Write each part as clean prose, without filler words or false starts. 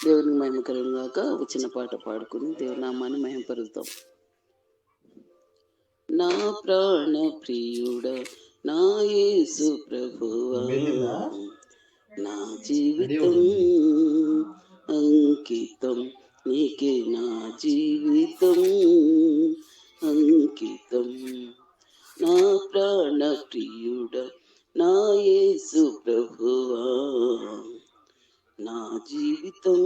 దేవునికి మహిమ కలుగును గాక. ఒక చిన్న పాట పాడుకుని దేవుని నామాన్ని మహిమపరుద్దాం. నా ప్రాణ ప్రియుడా నా యేసు ప్రభువా, నా జీవితం అంకితం నీకే, నా జీవితం అంకితం. నా ప్రాణ ప్రియుడా నా యేసు ప్రభువా, నా జీవితం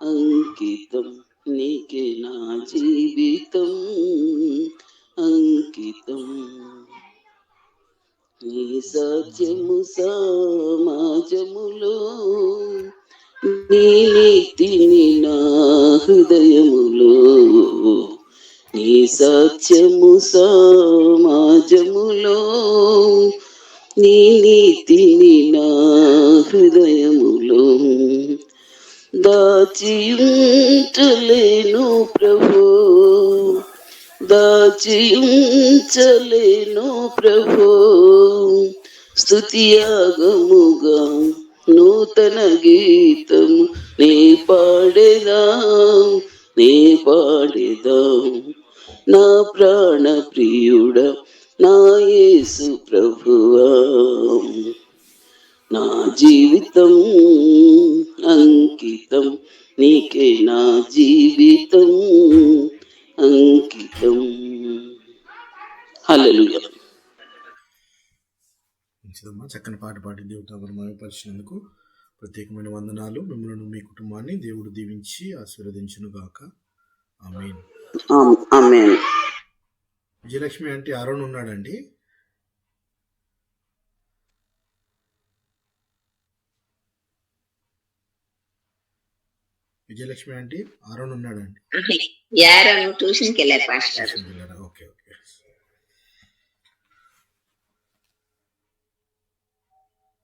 అంకితం నీకే, నా జీవితం అంకితం. నీ సత్యము సమాజములో, నీ నీతిని నా హృదయములో, నీ సత్యము సమాజములో, నీ నీతిని నా హృదయములో దాచియుంచలేను ప్రభు, దాచియుంచలేను ప్రభు. స్తుతియాగముగా నూతన గీతము నే పాడేదా, నే పాడేదా. నా ప్రాణ ప్రియుడా నా యేసు ప్రభువా, నా జీవితం అంకితం నీకే, నా జీవితం అంకితం. హల్లెలూయా. చక్కని పాట పాడి దేవుడు మహిమపరిచినందుకు ప్రత్యేకమైన వందనాలు. మిమ్మల్ని మీ కుటుంబాన్ని దేవుడు దీవించి ఆశీర్వదించును గాక. ఆమేన్. ఆమేన్. విజయలక్ష్మి అంటే ఆరోన్ ఉన్నాడండి. విజయలక్ష్మి అంటే ఆరోన్ ఉన్నాడండి. ట్యూషన్కి వెళ్ళారు పాస్టర్.